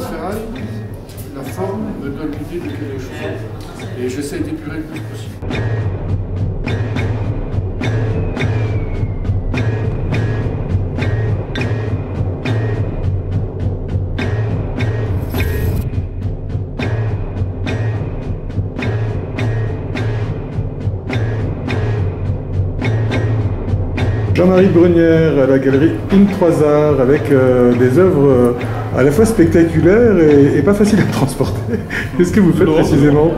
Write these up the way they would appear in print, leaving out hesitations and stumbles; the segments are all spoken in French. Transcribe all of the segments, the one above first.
de ferraille, la forme me donne l'idée de quelque chose. Et j'essaie d'épurer le plus possible. Jean-Marie Brunière à la galerie In3 Arts avec des œuvres à la fois spectaculaires et pas faciles à transporter. Qu'est-ce que vous faites précisément?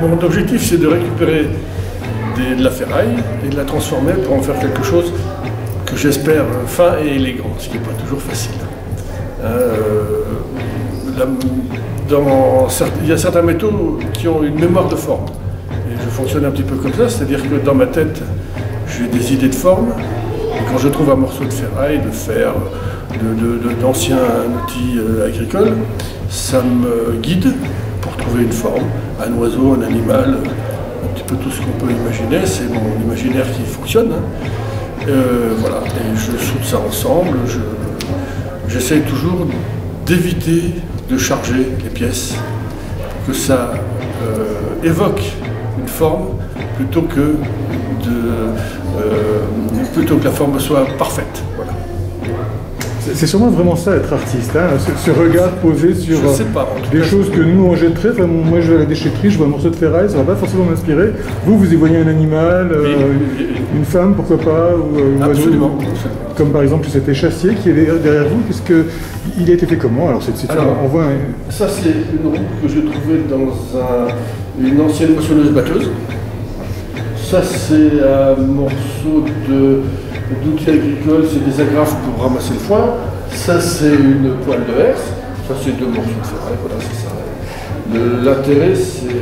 Mon objectif, c'est de récupérer de la ferraille et de la transformer pour en faire quelque chose que j'espère fin et élégant, ce qui n'est pas toujours facile. Il y a certains métaux qui ont une mémoire de forme. Et je fonctionne un petit peu comme ça, c'est-à-dire que dans ma tête, j'ai des idées de forme. Et quand je trouve un morceau de ferraille, de fer, d'anciens outils agricoles, ça me guide pour trouver une forme, un oiseau, un animal, un petit peu tout ce qu'on peut imaginer. C'est mon imaginaire qui fonctionne. Voilà, et je soude ça ensemble. J'essaye toujours d'éviter de charger les pièces, pour que ça évoque une forme plutôt que la forme soit parfaite. Voilà. C'est sûrement vraiment ça être artiste, hein, ce regard posé sur des choses que nous on jetterait. Enfin, moi je vais à la déchetterie, je vois un morceau de ferraille, ça ne va pas forcément m'inspirer. Vous y voyez un animal, une femme pourquoi pas, ou un absolument, oiseau, comme par exemple cet échassier qui est derrière vous, puisque il a été fait comment? Alors, on voit ça c'est une roue que j'ai trouvée dans une ancienne moissonneuse batteuse. Ça c'est un morceau d'outils agricoles, c'est des agrafes pour ramasser le foin. Ça c'est une poêle de herse. Ça c'est deux morceaux de ferraille, voilà c'est ça. L'intérêt c'est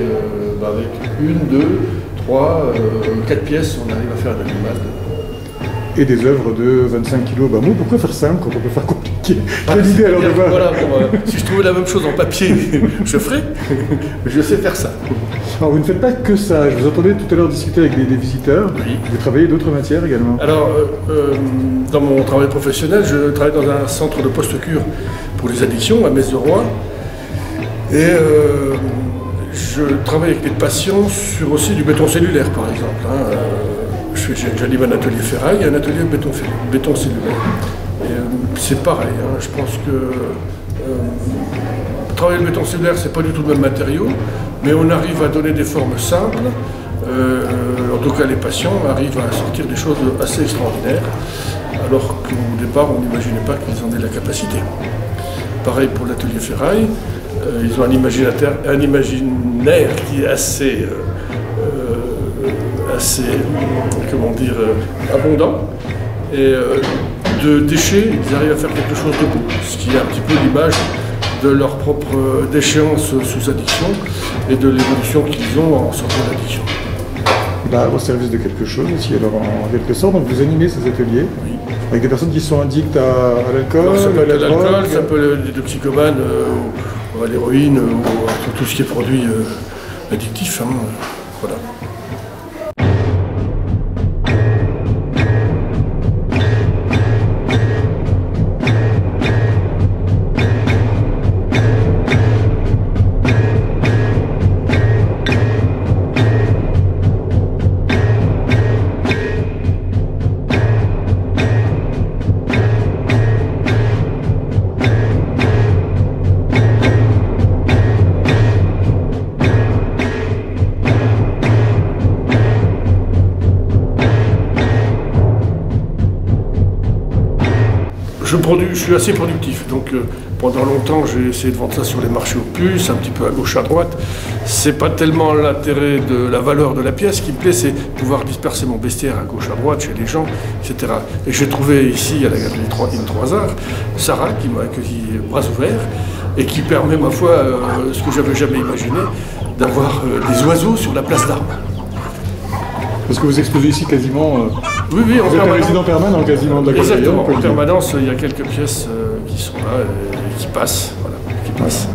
avec une, deux, trois, quatre pièces, on arrive à faire un animal. Et des œuvres de 25 kg bas mot. Pourquoi faire simple quand on peut faire compliqué? Quelle idée alors de voir. Voilà, si je trouvais la même chose en papier, je ferais, mais je sais faire ça. Alors vous ne faites pas que ça, je vous entendais tout à l'heure discuter avec des visiteurs, oui. Vous travaillez d'autres matières également? Alors, dans mon travail professionnel, je travaille dans un centre de post-cure pour les addictions à Metz-de-Roy. Et je travaille avec des patients sur aussi du béton cellulaire par exemple. J'anime un atelier ferraille et un atelier béton cellulaire. C'est pareil, hein, je pense que travailler le béton cellulaire, c'est pas du tout le même matériau, mais on arrive à donner des formes simples. En tout cas, les patients arrivent à sortir des choses assez extraordinaires, alors qu'au départ, on n'imaginait pas qu'ils en aient la capacité. Pareil pour l'atelier ferraille, ils ont un imaginaire qui est assez comment dire, abondant. Et de déchets, ils arrivent à faire quelque chose de beau, ce qui est un petit peu l'image de leur propre déchéance sous addiction et de l'évolution qu'ils ont en sortant d'addiction. Au service de quelque chose aussi, alors en quelque sorte, donc vous animez ces ateliers, oui, avec des personnes qui sont addictes à l'alcool, ça peut être à l'alcool, ça peut être des toxicomanes, à l'héroïne, ou à tout ce qui est produit addictif. Hein, voilà. Je suis assez productif, donc pendant longtemps j'ai essayé de vendre ça sur les marchés aux puces, un petit peu à gauche, à droite. C'est pas tellement l'intérêt de la valeur de la pièce qui me plaît, c'est pouvoir disperser mon bestiaire à gauche, à droite, chez les gens, etc. Et j'ai trouvé ici, à la galerie In3 Arts, Sarah qui m'a accueilli bras ouverts et qui permet, ma foi, ce que j'avais jamais imaginé, d'avoir des oiseaux sur la place d'Armes. Parce que vous exposez ici quasiment... Oui, vous êtes un résident permanent quasiment de la galerie. Exactement, en permanence, il y a quelques pièces qui sont là et qui passent. Voilà, qui passent.